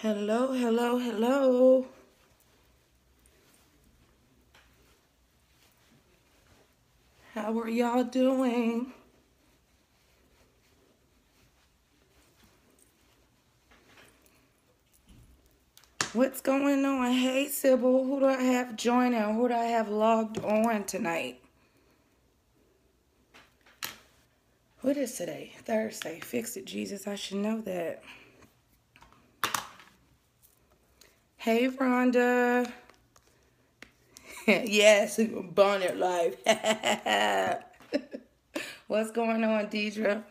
Hello, hello, hello. How are y'all doing? What's going on? Hey, Sybil, who do I have joining? Who do I have logged on tonight? What is today? Thursday. Fix it, Jesus. I should know that. Hey, Rhonda. Yes, bonnet life. What's going on, Deidre?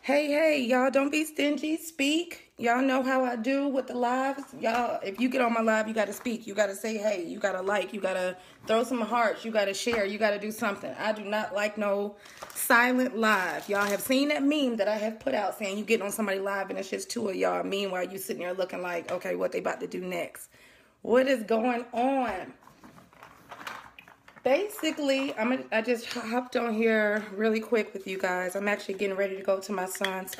Hey, y'all don't be stingy. Speak. Y'all know how I do with the lives. Y'all, if you get on my live, you got to speak. You got to say hey. You got to like. You got to throw some hearts. You got to share. You got to do something. I do not like no silent live. Y'all have seen that meme that I have put out saying you get on somebody live and it's just two of y'all. Meanwhile, you sitting there looking like, okay, what they about to do next? What is going on? Basically, I just hopped on here really quick with you guys. I'm actually getting ready to go to my son's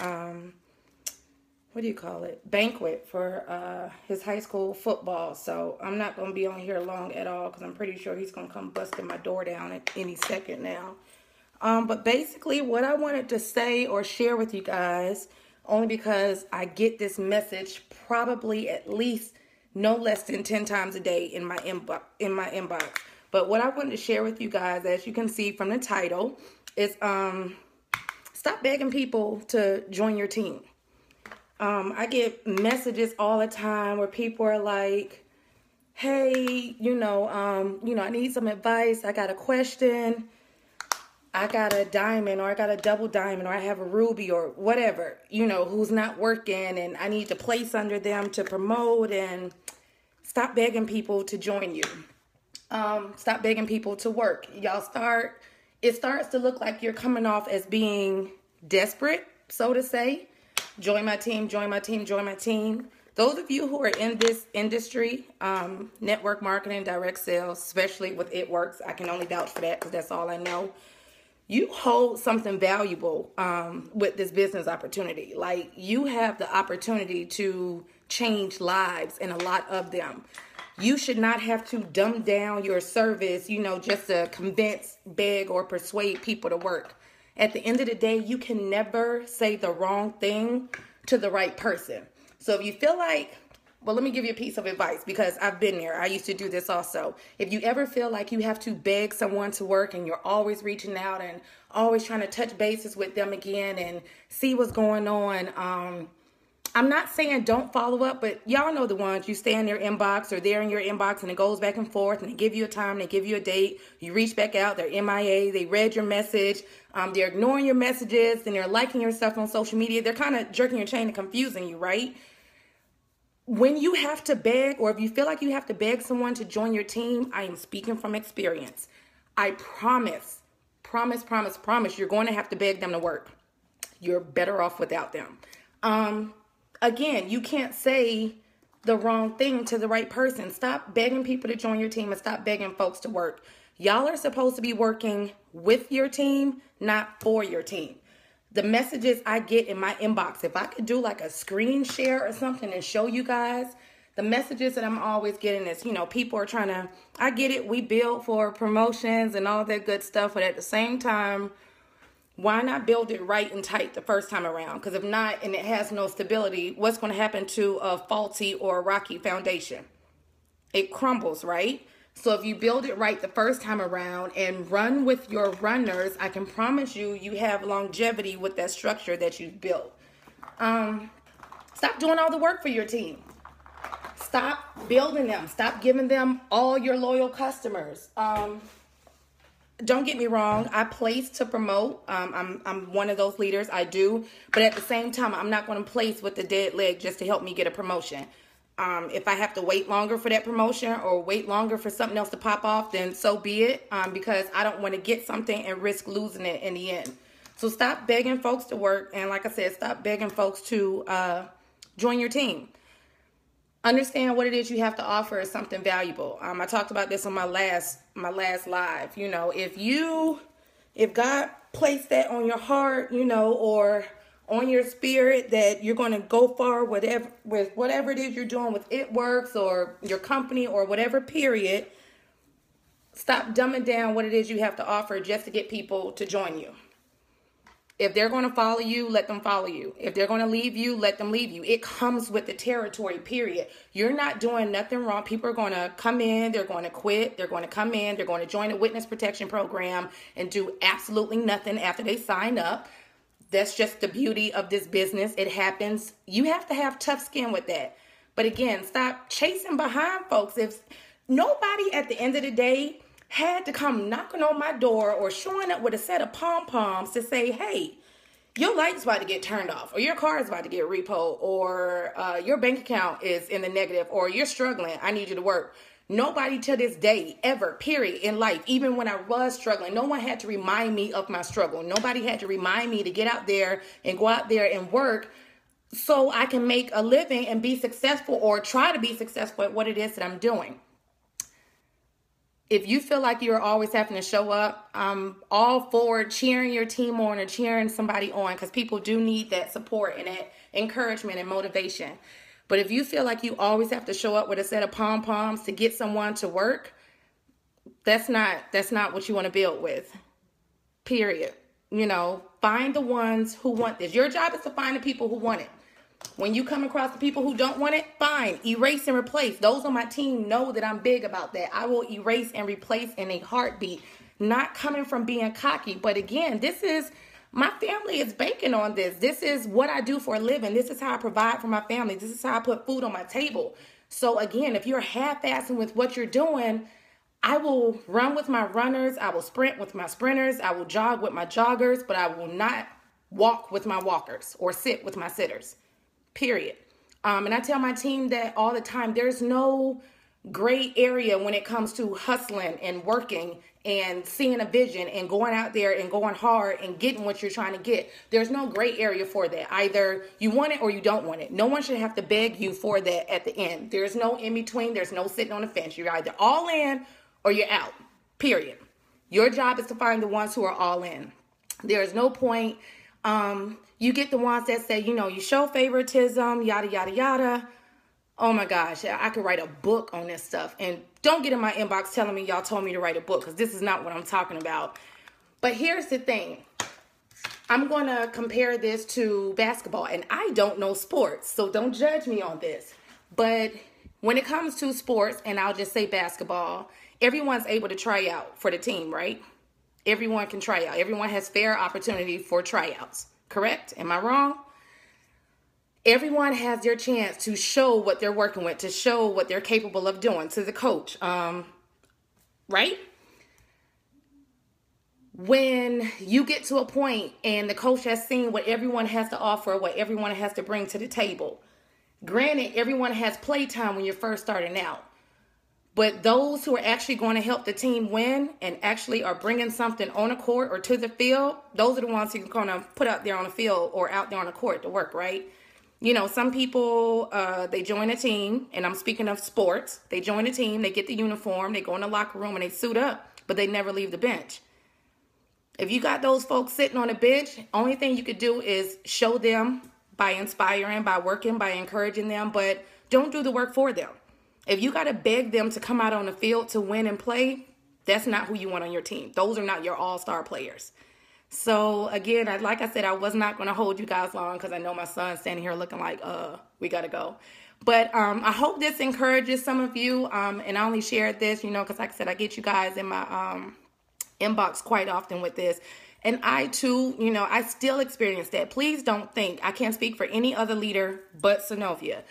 what do you call it, banquet for his high school football. So I'm not going to be on here long at all because I'm pretty sure he's going to come busting my door down at any second now. But basically what I wanted to say or share with you guys, only because I get this message probably at least no less than 10 times a day in my inbox. But what I wanted to share with you guys, as you can see from the title, is stop begging people to join your team. I get messages all the time where people are like, hey, I need some advice. I got a question. I got a diamond, or I got a double diamond, or I have a ruby, or whatever, who's not working, and I need to place under them to promote. And stop begging people to join you. Stop begging people to work. It starts to look like you're coming off as being desperate, so to say. Join my team, join my team, join my team. Those of you who are in this industry, network marketing, direct sales, especially with It Works, I can only vouch for that because that's all I know. You hold something valuable with this business opportunity. Like, you have the opportunity to change lives, and a lot of them. You should not have to dumb down your service, just to convince, beg, or persuade people to work. At the end of the day, you can never say the wrong thing to the right person. So if you feel like, well, let me give you a piece of advice, because I've been there. I used to do this also. If you ever feel like you have to beg someone to work and you're always reaching out and always trying to touch bases with them again and see what's going on, I'm not saying don't follow up, but y'all know the ones. You stay in their inbox, or they're in your inbox, and it goes back and forth, and they give you a time, they give you a date, you reach back out, they're MIA, they read your message, they're ignoring your messages, and they're liking your stuff on social media. They're kind of jerking your chain and confusing you, right? When you have to beg, or if you feel like you have to beg someone to join your team, I am speaking from experience. I promise, you're going to have to beg them to work. You're better off without them. Again, you can't say the wrong thing to the right person. Stop begging people to join your team and stop begging folks to work. Y'all are supposed to be working with your team, not for your team. The messages I get in my inbox, if I could do like a screen share or something and show you guys, the messages that I'm always getting is, people are trying to, I get it, we build for promotions and all that good stuff, but at the same time, why not build it right and tight the first time around? Because if not, and it has no stability, what's going to happen to a faulty or a rocky foundation? It crumbles, right? So if you build it right the first time around and run with your runners, I can promise you, you have longevity with that structure that you've built. Stop doing all the work for your team. Stop building them. Stop giving them all your loyal customers. Don't get me wrong, I place to promote. I'm one of those leaders, I do. But at the same time, I'm not going to place with the dead leg just to help me get a promotion. If I have to wait longer for that promotion or wait longer for something else to pop off, then so be it. Because I don't want to get something and risk losing it in the end. So stop begging folks to work. And like I said, stop begging folks to join your team. Understand what it is you have to offer is something valuable. I talked about this on my last live. If you If God placed that on your heart, or on your spirit that you're going to go far with whatever it is you're doing with It Works or your company or whatever, period, stop dumbing down what it is you have to offer just to get people to join you. If they're going to follow you, let them follow you. If they're going to leave you, let them leave you. It comes with the territory, period. You're not doing nothing wrong. People are going to come in, they're going to quit, they're going to come in, they're going to join a witness protection program and do absolutely nothing after they sign up. That's just the beauty of this business. It happens. You have to have tough skin with that. But again, stop chasing behind folks. If nobody at the end of the day had to come knocking on my door or showing up with a set of pom-poms to say, hey, your light's about to get turned off, or your car is about to get repoed, or your bank account is in the negative, or you're struggling, I need you to work. Nobody to this day, ever, period, in life, even when I was struggling, no one had to remind me of my struggle. Nobody had to remind me to get out there and go out there and work so I can make a living and be successful, or try to be successful at what it is that I'm doing. If you feel like you're always having to show up, I'm all for cheering your team on or cheering somebody on, because people do need that support and that encouragement and motivation. But if you feel like you always have to show up with a set of pom-poms to get someone to work, that's not what you want to build with, period. Find the ones who want this. Your job is to find the people who want it. When you come across the people who don't want it, fine, erase and replace. Those on my team know that I'm big about that. I will erase and replace in a heartbeat, not coming from being cocky. But again, my family is banking on this. This is what I do for a living. This is how I provide for my family. This is how I put food on my table. So again, if you're half-assing with what you're doing, I will run with my runners. I will sprint with my sprinters. I will jog with my joggers, but I will not walk with my walkers or sit with my sitters. Period. And I tell my team that all the time. There's no gray area when it comes to hustling and working and seeing a vision and going out there and going hard and getting what you're trying to get. There's no gray area for that. Either you want it or you don't want it. No one should have to beg you for that at the end. There's no in between. There's no sitting on the fence. You're either all in or you're out. Period. Your job is to find the ones who are all in. There is no point. You get the ones that say, you show favoritism, yada, yada, yada. Oh my gosh, I could write a book on this stuff. And don't get in my inbox telling me y'all told me to write a book, because this is not what I'm talking about. But here's the thing. I'm going to compare this to basketball. And I don't know sports, so don't judge me on this. But when it comes to sports, and I'll just say basketball, everyone's able to try out for the team, right? Everyone can try out. Everyone has fair opportunity for tryouts. Correct? Am I wrong? Everyone has their chance to show what they're working with, to show what they're capable of doing to the coach. Right? When you get to a point and the coach has seen what everyone has to offer, what everyone has to bring to the table. Granted, everyone has playtime when you're first starting out. But those who are actually going to help the team win and actually are bringing something on the court or to the field, those are the ones who are going to put out there on the field or out there on the court to work, right? Some people, they join a team, and I'm speaking of sports. They join a team, they get the uniform, they go in the locker room, and they suit up, but they never leave the bench. If you got those folks sitting on the bench, only thing you could do is show them by inspiring, by working, by encouraging them, but don't do the work for them. If you got to beg them to come out on the field to win and play, that's not who you want on your team. Those are not your all-star players. So, again, like I said, I was not going to hold you guys long because I know my son's standing here looking like, we got to go. But I hope this encourages some of you. And I only shared this, because like I said, I get you guys in my inbox quite often with this. And I, too, I still experience that. Please don't think, I can't speak for any other leader but Synovia.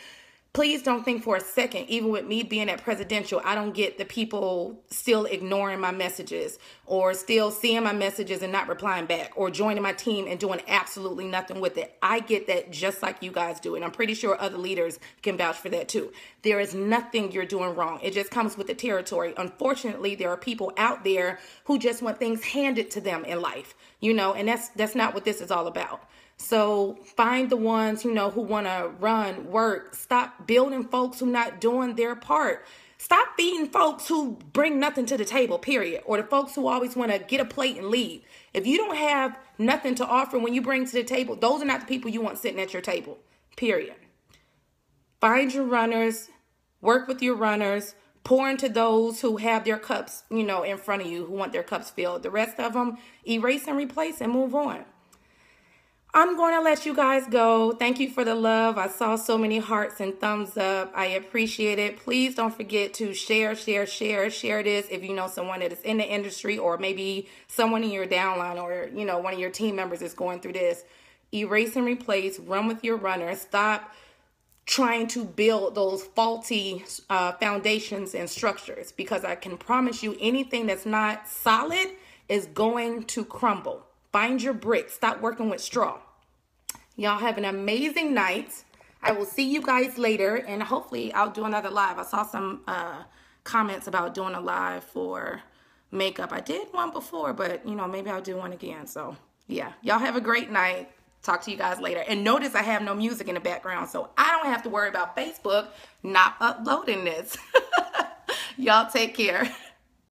Please don't think for a second, even with me being at presidential, I don't get the people still ignoring my messages or still seeing my messages and not replying back or joining my team and doing absolutely nothing with it. I get that just like you guys do. And I'm pretty sure other leaders can vouch for that too. There is nothing you're doing wrong. It just comes with the territory. Unfortunately, there are people out there who just want things handed to them in life, and that's not what this is all about. So find the ones, who want to run, work, stop building folks who not doing their part. Stop feeding folks who bring nothing to the table, period. Or the folks who always want to get a plate and leave. If you don't have nothing to offer when you bring to the table, those are not the people you want sitting at your table, period. Find your runners, work with your runners, pour into those who have their cups, in front of you, who want their cups filled. The rest of them, erase and replace and move on. I'm going to let you guys go. Thank you for the love. I saw so many hearts and thumbs up. I appreciate it. Please don't forget to share this if you know someone that is in the industry, or maybe someone in your downline, or, one of your team members is going through this. Erase and replace. Run with your runners. Stop trying to build those faulty foundations and structures, because I can promise you anything that's not solid is going to crumble. Find your bricks. Stop working with straw. Y'all have an amazing night. I will see you guys later, and hopefully I'll do another live. I saw some comments about doing a live for makeup. I did one before, but, maybe I'll do one again. So, yeah. Y'all have a great night. Talk to you guys later. And notice I have no music in the background, so I don't have to worry about Facebook not uploading this. Y'all take care.